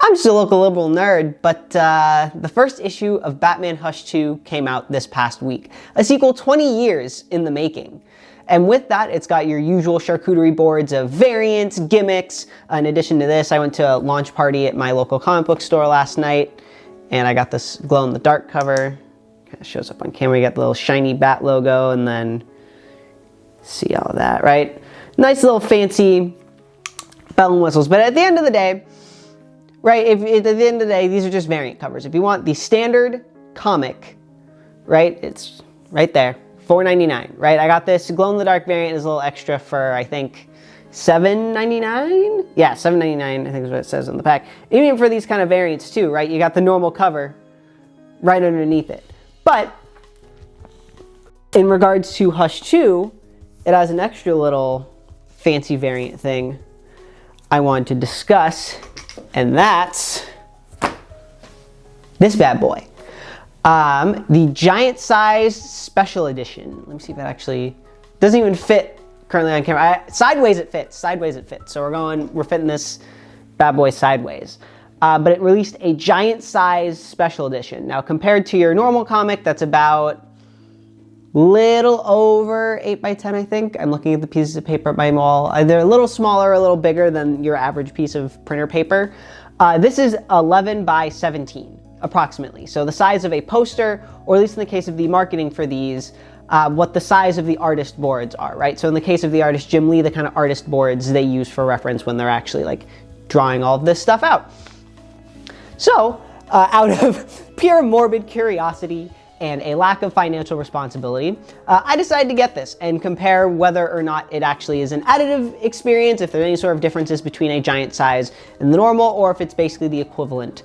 I'm just a local liberal nerd, but the first issue of Batman Hush 2 came out this past week. A sequel 20 years in the making. And with that, it's got your usual charcuterie boards of variants, gimmicks. In addition to this, I went to a launch party at my local comic book store last night, and I got this glow-in-the-dark cover. Kind of shows up on camera. You got the little shiny bat logo, and then see all of that, right? Nice little fancy bell and whistles. But at the end of the day, right, at the end of the day, these are just variant covers. If you want the standard comic, right, it's right there. $4.99, right? I got this glow-in-the-dark variant as a little extra for, I think, $7.99? Yeah, $7.99, I think is what it says on the pack. Even for these kind of variants too, right? You got the normal cover right underneath it. But in regards to Hush 2, it has an extra little fancy variant thing I wanted to discuss, and that's this bad boy. The giant size special edition. Let me see if that actually doesn't even fit currently on camera. Sideways it fits. So we're fitting this bad boy sideways. But it released a giant size special edition. Now compared to your normal comic, that's about little over 8x10, I think. I'm looking at the pieces of paper at my wall. They're a little smaller, a little bigger than your average piece of printer paper. This is 11 by 17. Approximately. So the size of a poster, or at least in the case of the marketing for these, what the size of the artist boards are, right? So in the case of the artist Jim Lee, the kind of artist boards they use for reference when they're actually like drawing all of this stuff out. So out of pure morbid curiosity and a lack of financial responsibility, I decided to get this and compare whether or not it actually is an additive experience, if there are any sort of differences between a giant size and the normal, or if it's basically the equivalent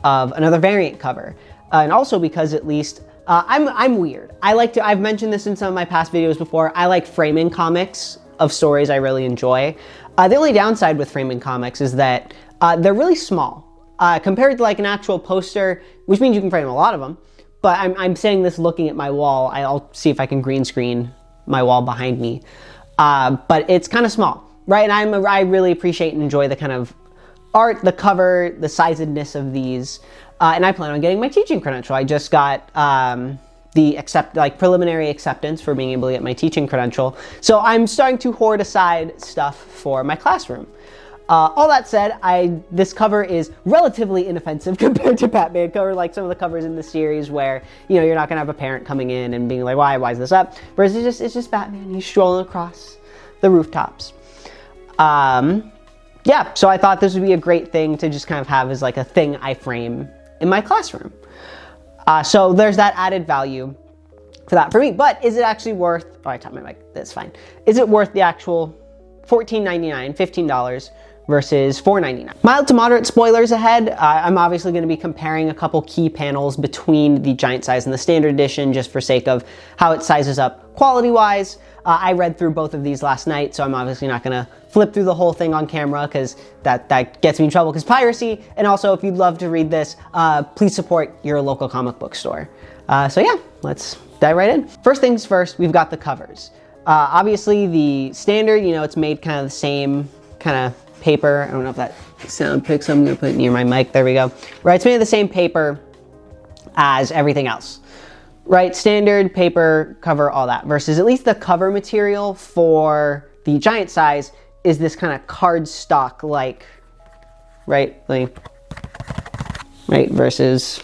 of another variant cover. And also because at least, I'm weird. I've mentioned this in some of my past videos before, I like framing comics of stories I really enjoy. The only downside with framing comics is that they're really small. Compared to like an actual poster, which means you can frame a lot of them, but I'm saying this looking at my wall. I'll see if I can green screen my wall behind me. But it's kind of small, right? And I really appreciate and enjoy the kind of art, the cover, the sizedness of these, and I plan on getting my teaching credential. I just got the preliminary acceptance for being able to get my teaching credential, so I'm starting to hoard aside stuff for my classroom. All that said, this cover is relatively inoffensive compared to Batman cover, like some of the covers in the series where, you know, you're not gonna have a parent coming in and being like, why is this up? Whereas it's just Batman, he's strolling across the rooftops. Yeah, so I thought this would be a great thing to just kind of have as like a thing I frame in my classroom. So there's that added value for that for me. But is it actually worth, oh, I tapped my mic, that's fine. Is it worth the actual $14.99, $15 versus $4.99? Mild to moderate spoilers ahead. I'm obviously going to be comparing a couple key panels between the giant size and the standard edition just for sake of how it sizes up quality-wise. I read through both of these last night, so I'm obviously not going to flip through the whole thing on camera because that gets me in trouble because piracy. And also, if you'd love to read this, please support your local comic book store. So yeah, let's dive right in. First things first, we've got the covers. Obviously, the standard, you know, it's made kind of the same kind of paper. I don't know if that sound picks up. I'm going to put it near my mic. There we go. Right, it's made of the same paper as everything else. Right, standard paper cover, all that, versus at least the cover material for the giant size is this kind of cardstock like, right, versus,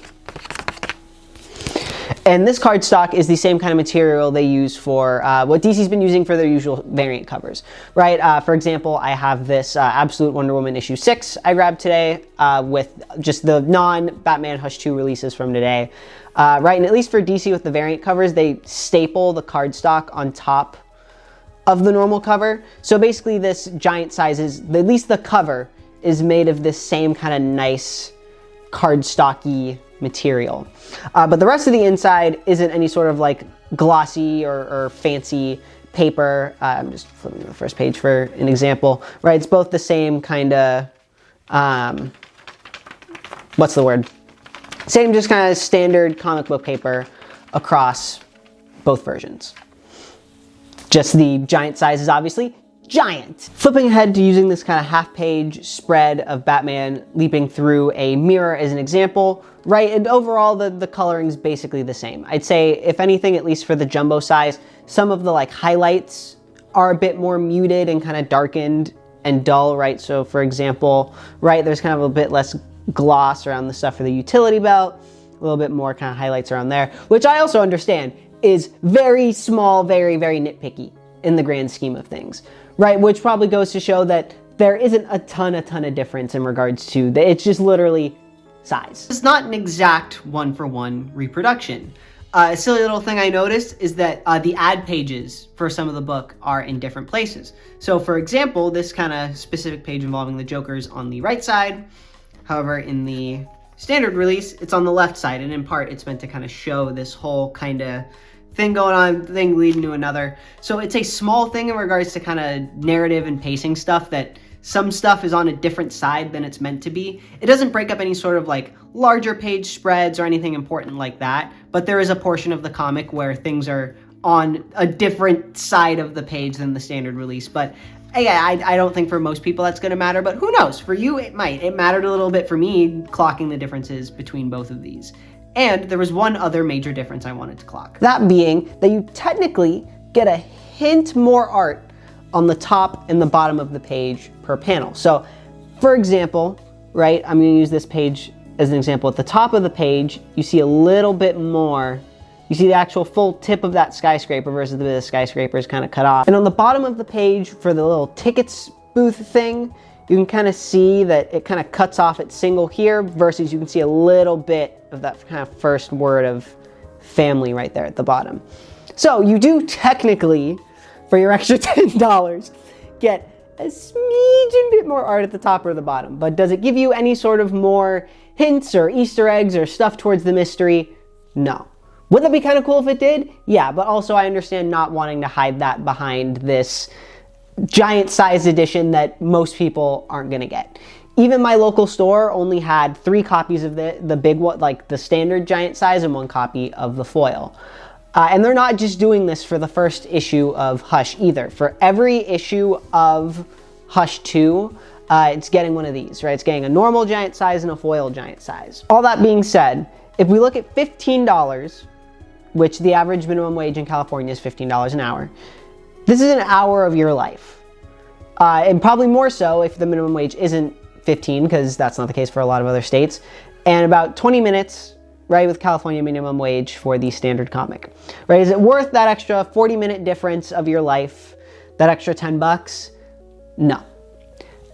and this cardstock is the same kind of material they use for what DC's been using for their usual variant covers, right? For example, I have this Absolute Wonder Woman issue 6 I grabbed today with just the non-Batman Hush 2 releases from today. Right, and at least for DC with the variant covers, they staple the cardstock on top of the normal cover. So basically this giant size is, at least the cover, is made of this same kind of nice cardstocky material. But the rest of the inside isn't any sort of like glossy or fancy paper. I'm just flipping to the first page for an example, right? It's both the same kind of, what's the word? Same just kind of standard comic book paper across both versions. Just the giant size is obviously giant. Flipping ahead to using this kind of half-page spread of Batman leaping through a mirror as an example, right? And overall, the coloring's basically the same. I'd say, if anything, at least for the jumbo size, some of the like highlights are a bit more muted and kind of darkened and dull, right? So for example, right, there's kind of a bit less gloss around the stuff for the utility belt, a little bit more kind of highlights around there, which I also understand is very small, very, very nitpicky in the grand scheme of things, right? Which probably goes to show that there isn't a ton of difference in regards to it's just literally size. It's not an exact one-for-one reproduction. A silly little thing I noticed is that the ad pages for some of the book are in different places. So for example, this kind of specific page involving the Joker's on the right side. However, in the standard release, it's on the left side, and in part, it's meant to kind of show this whole kind of thing going on, thing leading to another. So it's a small thing in regards to kind of narrative and pacing stuff, that some stuff is on a different side than it's meant to be. It doesn't break up any sort of like larger page spreads or anything important like that, but there is a portion of the comic where things are on a different side of the page than the standard release. But yeah, I don't think for most people that's going to matter, but who knows? For you, it might. It mattered a little bit for me clocking the differences between both of these. And there was one other major difference I wanted to clock. That being that you technically get a hint more art on the top and the bottom of the page per panel. So for example, right, I'm going to use this page as an example. At the top of the page, you see a little bit more. You see the actual full tip of that skyscraper versus the skyscraper is kind of cut off. And on the bottom of the page for the little tickets booth thing, you can kind of see that it kind of cuts off at single here versus you can see a little bit of that kind of first word of family right there at the bottom. So you do technically, for your extra $10, get a smidgen bit more art at the top or the bottom. But does it give you any sort of more hints or Easter eggs or stuff towards the mystery? No. Would that be kind of cool if it did? Yeah, but also I understand not wanting to hide that behind this giant size edition that most people aren't gonna get. Even my local store only had 3 copies of the big one, like the standard giant size, and 1 copy of the foil. And they're not just doing this for the first issue of Hush either. For every issue of Hush 2, it's getting one of these, right? It's getting a normal giant size and a foil giant size. All that being said, if we look at $15, which the average minimum wage in California is $15 an hour, this is an hour of your life. And probably more so if the minimum wage isn't 15, because that's not the case for a lot of other states. And about 20 minutes, right, with California minimum wage for the standard comic. Right, is it worth that extra 40-minute difference of your life, that extra $10? No.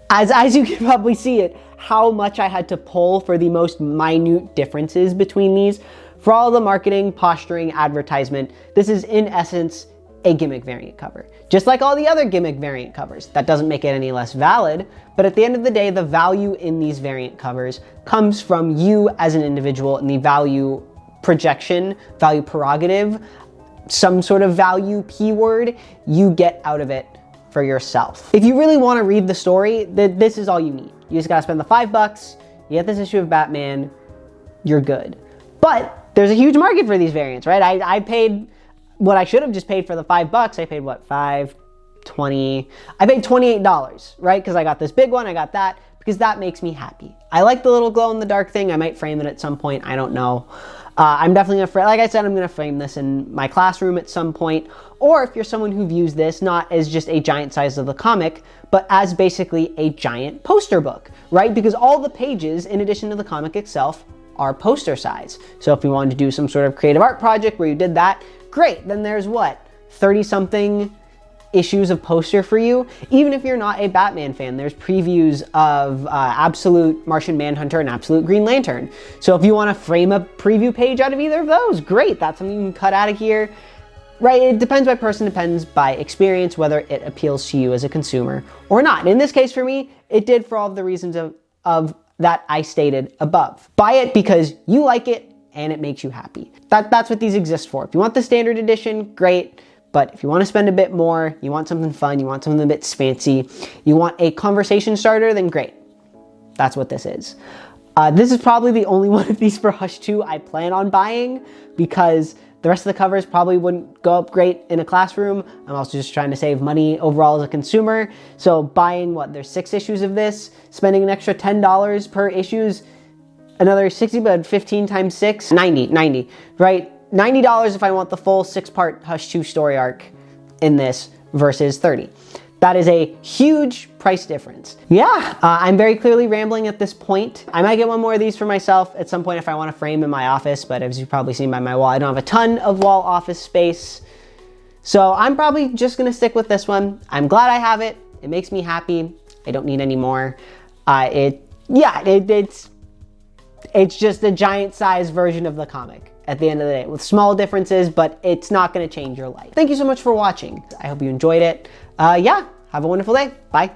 As you can probably see it, how much I had to pull for the most minute differences between these. For all the marketing, posturing, advertisement, this is in essence a gimmick variant cover. Just like all the other gimmick variant covers. That doesn't make it any less valid, but at the end of the day, the value in these variant covers comes from you as an individual, and the value projection, value prerogative, some sort of value keyword you get out of it for yourself. If you really want to read the story, this is all you need. You just gotta spend the $5, you get this issue of Batman, you're good. But there's a huge market for these variants, right? I paid what I should have just paid for the $5. I paid what, $5.20? I paid $28, right? Because I got this big one, I got that, because that makes me happy. I like the little glow in the dark thing. I might frame it at some point, I don't know. I'm definitely gonna frame, like I said, I'm gonna frame this in my classroom at some point. Or if you're someone who views this not as just a giant size of the comic, but as basically a giant poster book, right? Because all the pages, in addition to the comic itself, are poster size. So if you wanted to do some sort of creative art project where you did that, great, then there's what, 30-something issues of poster for you? Even if you're not a Batman fan, there's previews of Absolute Martian Manhunter and Absolute Green Lantern. So if you want to frame a preview page out of either of those, great, that's something you can cut out of here. Right, it depends by person, depends by experience, whether it appeals to you as a consumer or not. In this case for me, it did for all of the reasons of that I stated above. Buy it because you like it and it makes you happy. That's what these exist for. If you want the standard edition, great. But if you want to spend a bit more, you want something fun, you want something a bit fancy, you want a conversation starter, then great. That's what this is. This is probably the only one of these for Hush 2 I plan on buying, because The rest of the covers probably wouldn't go up great in a classroom. I'm also just trying to save money overall as a consumer. So buying, there's 6 issues of this, spending an extra $10 per issues, another 60, but 15 times 6, 90, right? $90 if I want the full 6-part Hush 2 story arc in this versus 30. That is a huge price difference. Yeah, I'm very clearly rambling at this point. I might get one more of these for myself at some point if I want to frame in my office, but as you've probably seen by my wall, I don't have a ton of wall office space. So I'm probably just gonna stick with this one. I'm glad I have it. It makes me happy. I don't need any more. It's just a giant size version of the comic at the end of the day with small differences, but it's not gonna change your life. Thank you so much for watching. I hope you enjoyed it. Have a wonderful day. Bye.